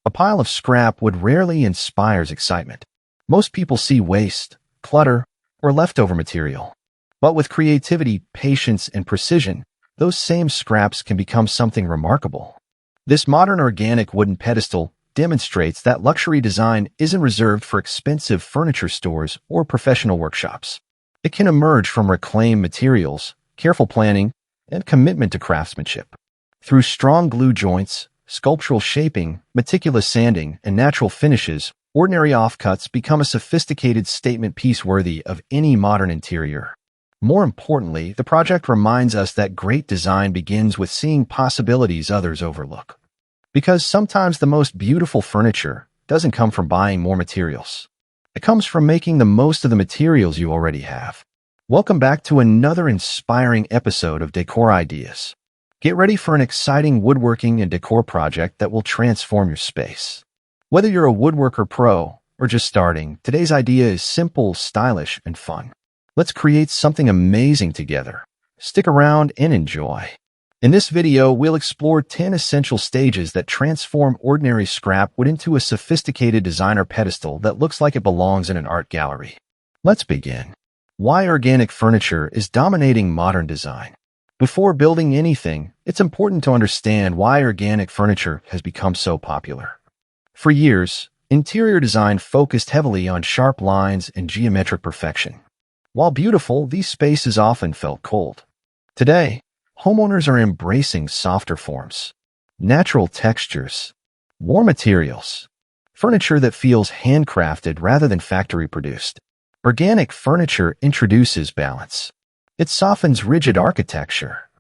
A pile of scrap wood rarely inspires excitement. Most people see waste, clutter, or leftover material. But with creativity, patience, and precision, those same scraps can become something remarkable. This modern organic wooden pedestal demonstrates that luxury design isn't reserved for expensive furniture stores or professional workshops. It can emerge from reclaimed materials, careful planning, and commitment to craftsmanship. Through strong glue joints, sculptural shaping, meticulous sanding, and natural finishes, ordinary offcuts become a sophisticated statement piece worthy of any modern interior. More importantly, the project reminds us that great design begins with seeing possibilities others overlook. Because sometimes the most beautiful furniture doesn't come from buying more materials. It comes from making the most of the materials you already have. Welcome back to another inspiring episode of Decor Ideas. Get ready for an exciting woodworking and decor project that will transform your space. Whether you're a woodworker pro or just starting, today's idea is simple, stylish, and fun. Let's create something amazing together. Stick around and enjoy. In this video, we'll explore 10 essential stages that transform ordinary scrap wood into a sophisticated designer pedestal that looks like it belongs in an art gallery. Let's begin. Why organic furniture is dominating modern design. Before building anything, it's important to understand why organic furniture has become so popular. For years, interior design focused heavily on sharp lines and geometric perfection. While beautiful, these spaces often felt cold. Today, homeowners are embracing softer forms, natural textures, warm materials, furniture that feels handcrafted rather than factory-produced. Organic furniture introduces balance. It softens rigid architecture.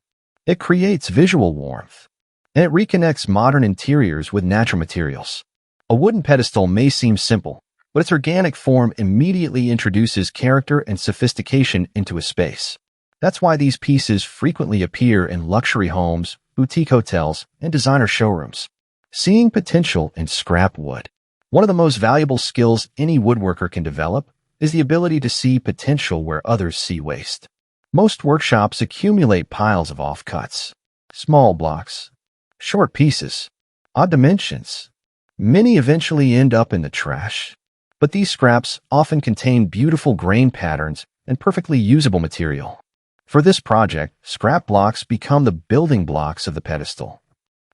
It creates visual warmth. And it reconnects modern interiors with natural materials. A wooden pedestal may seem simple, but its organic form immediately introduces character and sophistication into a space. That's why these pieces frequently appear in luxury homes, boutique hotels, and designer showrooms. Seeing potential in scrap wood. One of the most valuable skills any woodworker can develop is the ability to see potential where others see waste. Most workshops accumulate piles of offcuts, small blocks, short pieces, odd dimensions. Many eventually end up in the trash. But these scraps often contain beautiful grain patterns and perfectly usable material. For this project, scrap blocks become the building blocks of the pedestal.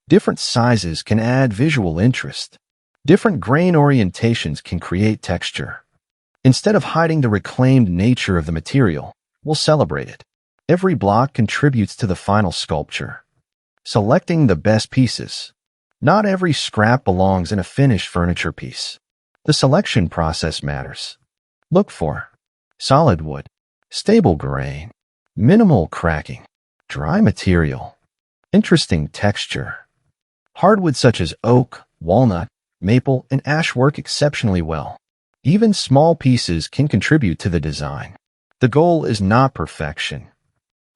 Different sizes can add visual interest. Different grain orientations can create texture. Instead of hiding the reclaimed nature of the material, we'll celebrate it. Every block contributes to the final sculpture. Selecting the best pieces. Not every scrap belongs in a finished furniture piece. The selection process matters. Look for solid wood, stable grain, minimal cracking, dry material, interesting texture. Hardwood such as oak, walnut, maple, and ash work exceptionally well. Even small pieces can contribute to the design. The goal is not perfection.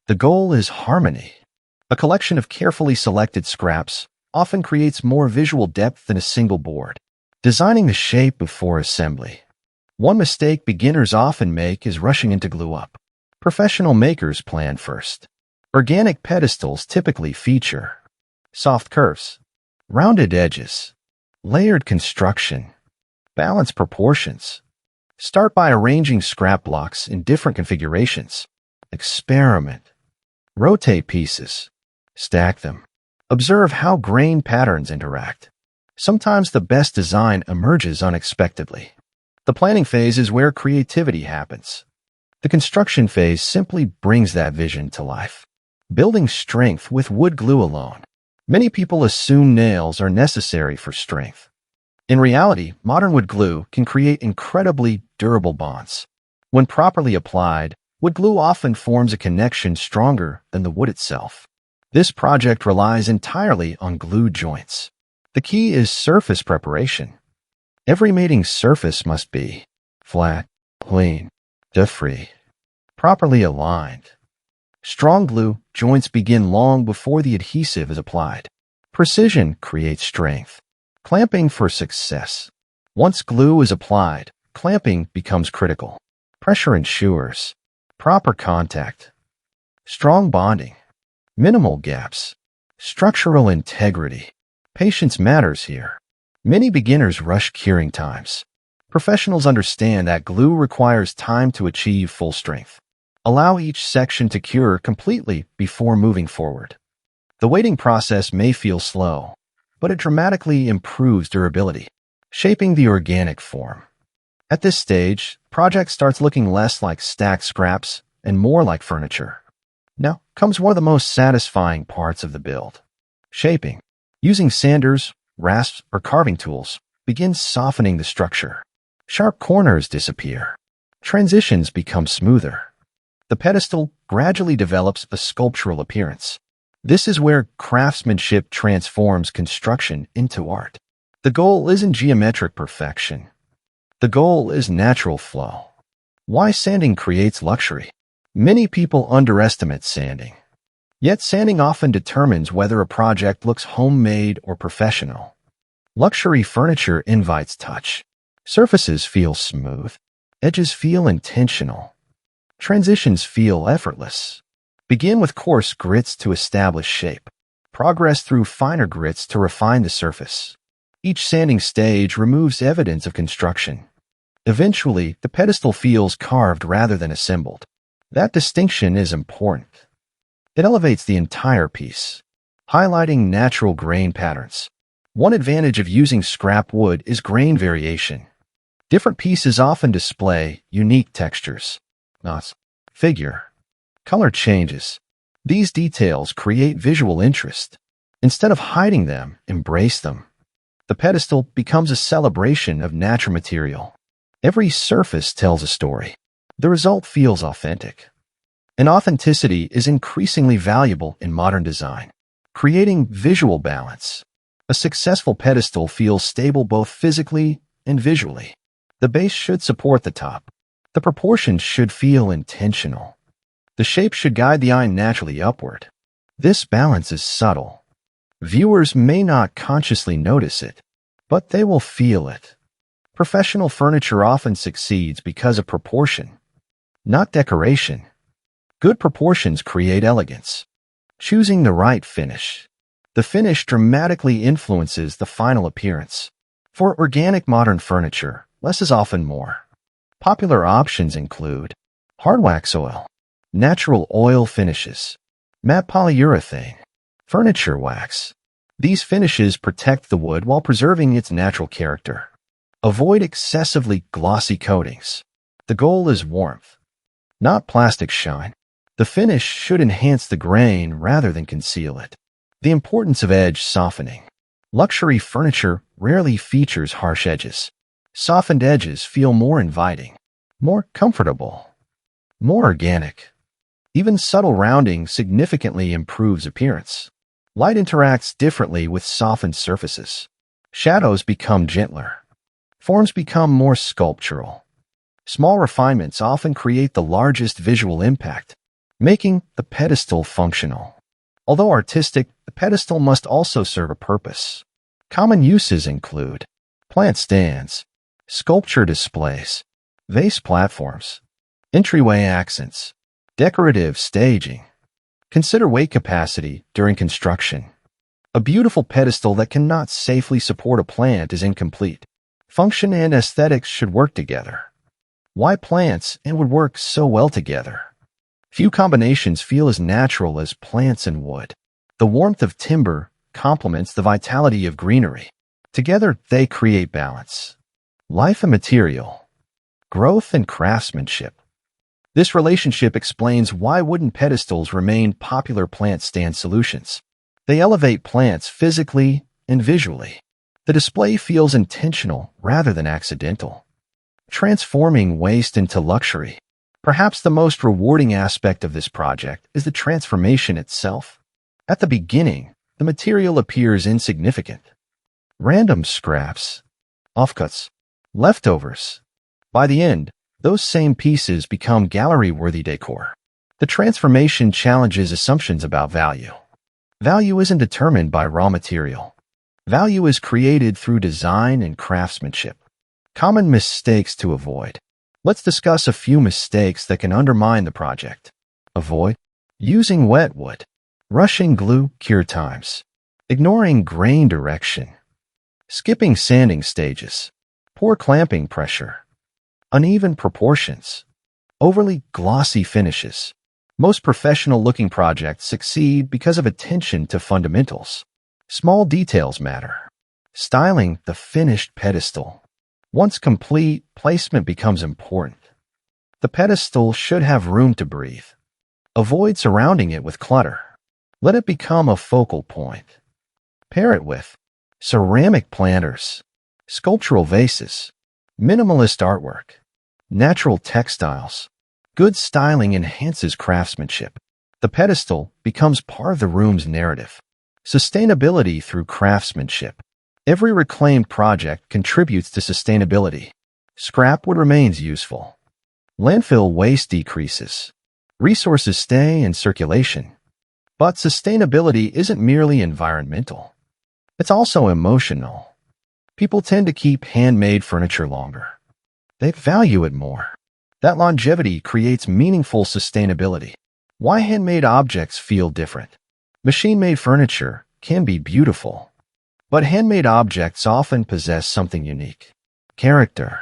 The goal is harmony. A collection of carefully selected scraps often creates more visual depth than a single board. Designing the shape before assembly. One mistake beginners often make is rushing into glue up. Professional makers plan first. Organic pedestals typically feature soft curves, rounded edges, layered construction, balanced proportions. Start by arranging scrap blocks in different configurations. Experiment. Rotate pieces. Stack them. Observe how grain patterns interact. Sometimes the best design emerges unexpectedly. The planning phase is where creativity happens. The construction phase simply brings that vision to life. Building strength with wood glue alone. Many people assume nails are necessary for strength. In reality, modern wood glue can create incredibly durable bonds. When properly applied, wood glue often forms a connection stronger than the wood itself. This project relies entirely on glue joints. The key is surface preparation. Every mating surface must be flat, clean, dirt-free, properly aligned. Strong glue joints begin long before the adhesive is applied. Precision creates strength. Clamping for success. Once glue is applied, clamping becomes critical. Pressure ensures proper contact, strong bonding, minimal gaps, structural integrity. Patience matters here. Many beginners rush curing times. Professionals understand that glue requires time to achieve full strength. Allow each section to cure completely before moving forward. The waiting process may feel slow, but it dramatically improves durability, shaping the organic form. At this stage, the project starts looking less like stacked scraps and more like furniture. Now comes one of the most satisfying parts of the build. Shaping. Using sanders, rasps, or carving tools begins softening the structure. Sharp corners disappear. Transitions become smoother. The pedestal gradually develops a sculptural appearance. This is where craftsmanship transforms construction into art. The goal isn't geometric perfection. The goal is natural flow. Why sanding creates luxury? Many people underestimate sanding. Yet sanding often determines whether a project looks homemade or professional. Luxury furniture invites touch. Surfaces feel smooth. Edges feel intentional. Transitions feel effortless. Begin with coarse grits to establish shape. Progress through finer grits to refine the surface. Each sanding stage removes evidence of construction. Eventually, the pedestal feels carved rather than assembled. That distinction is important. It elevates the entire piece, highlighting natural grain patterns. One advantage of using scrap wood is grain variation. Different pieces often display unique textures, knots, figure, color changes. These details create visual interest. Instead of hiding them, embrace them. The pedestal becomes a celebration of natural material. Every surface tells a story. The result feels authentic. And authenticity is increasingly valuable in modern design, creating visual balance. A successful pedestal feels stable both physically and visually. The base should support the top. The proportions should feel intentional. The shape should guide the eye naturally upward. This balance is subtle. Viewers may not consciously notice it, but they will feel it. Professional furniture often succeeds because of proportion, not decoration. Good proportions create elegance. Choosing the right finish. The finish dramatically influences the final appearance. For organic modern furniture, less is often more. Popular options include hard wax oil, natural oil finishes, matte polyurethane, furniture wax. These finishes protect the wood while preserving its natural character. Avoid excessively glossy coatings. The goal is warmth, not plastic shine. The finish should enhance the grain rather than conceal it. The importance of edge softening. Luxury furniture rarely features harsh edges. Softened edges feel more inviting, more comfortable, more organic. Even subtle rounding significantly improves appearance. Light interacts differently with softened surfaces. Shadows become gentler. Forms become more sculptural. Small refinements often create the largest visual impact, making the pedestal functional. Although artistic, the pedestal must also serve a purpose. Common uses include plant stands, sculpture displays, vase platforms, entryway accents, decorative staging. Consider weight capacity during construction. A beautiful pedestal that cannot safely support a plant is incomplete. Function and aesthetics should work together. Why plants and wood work so well together? Few combinations feel as natural as plants and wood. The warmth of timber complements the vitality of greenery. Together, they create balance. Life and material. Growth and craftsmanship. This relationship explains why wooden pedestals remain popular plant stand solutions. They elevate plants physically and visually. The display feels intentional rather than accidental, transforming waste into luxury. Perhaps the most rewarding aspect of this project is the transformation itself. At the beginning, the material appears insignificant. Random scraps, offcuts, leftovers. By the end, those same pieces become gallery-worthy decor. The transformation challenges assumptions about value. Value isn't determined by raw material. Value is created through design and craftsmanship. Common mistakes to avoid. Let's discuss a few mistakes that can undermine the project. Avoid using wet wood, rushing glue cure times, ignoring grain direction, skipping sanding stages, poor clamping pressure, uneven proportions, overly glossy finishes. Most professional-looking projects succeed because of attention to fundamentals. Small details matter. Styling the finished pedestal. Once complete, placement becomes important. The pedestal should have room to breathe. Avoid surrounding it with clutter. Let it become a focal point. Pair it with ceramic planters, sculptural vases, minimalist artwork, natural textiles. Good styling enhances craftsmanship. The pedestal becomes part of the room's narrative. Sustainability through craftsmanship. Every reclaimed project contributes to sustainability. Scrap wood remains useful. Landfill waste decreases. Resources stay in circulation. But sustainability isn't merely environmental. It's also emotional. People tend to keep handmade furniture longer. They value it more. That longevity creates meaningful sustainability. Why handmade objects feel different? Machine-made furniture can be beautiful, but handmade objects often possess something unique. Character,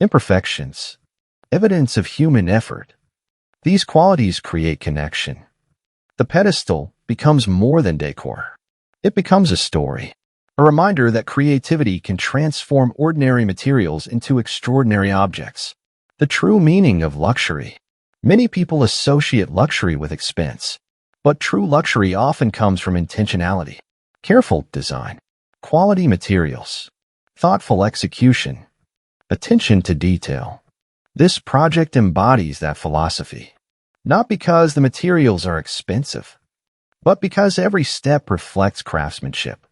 imperfections, evidence of human effort. These qualities create connection. The pedestal becomes more than decor. It becomes a story, a reminder that creativity can transform ordinary materials into extraordinary objects. The true meaning of luxury. Many people associate luxury with expense, but true luxury often comes from intentionality, careful design, quality materials, thoughtful execution, attention to detail. This project embodies that philosophy, not because the materials are expensive, but because every step reflects craftsmanship.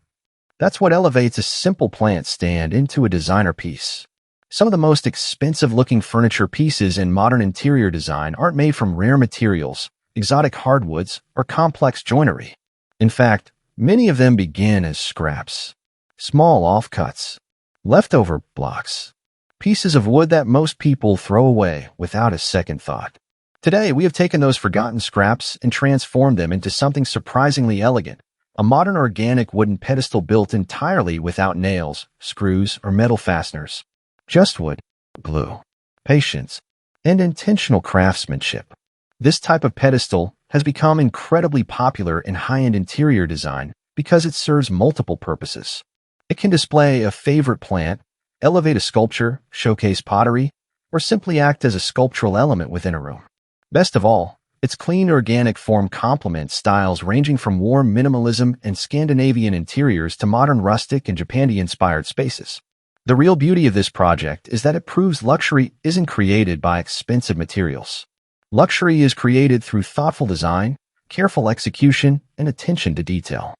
That's what elevates a simple plant stand into a designer piece. Some of the most expensive-looking furniture pieces in modern interior design aren't made from rare materials, exotic hardwoods, or complex joinery. In fact, many of them begin as scraps, small offcuts, leftover blocks, pieces of wood that most people throw away without a second thought. Today, we have taken those forgotten scraps and transformed them into something surprisingly elegant, a modern organic wooden pedestal built entirely without nails, screws, or metal fasteners. Just wood, glue, patience, and intentional craftsmanship. This type of pedestal has become incredibly popular in high-end interior design because it serves multiple purposes. It can display a favorite plant, elevate a sculpture, showcase pottery, or simply act as a sculptural element within a room. Best of all, its clean organic form complements styles ranging from warm minimalism and Scandinavian interiors to modern rustic and Japandi-inspired spaces. The real beauty of this project is that it proves luxury isn't created by expensive materials. Luxury is created through thoughtful design, careful execution, and attention to detail.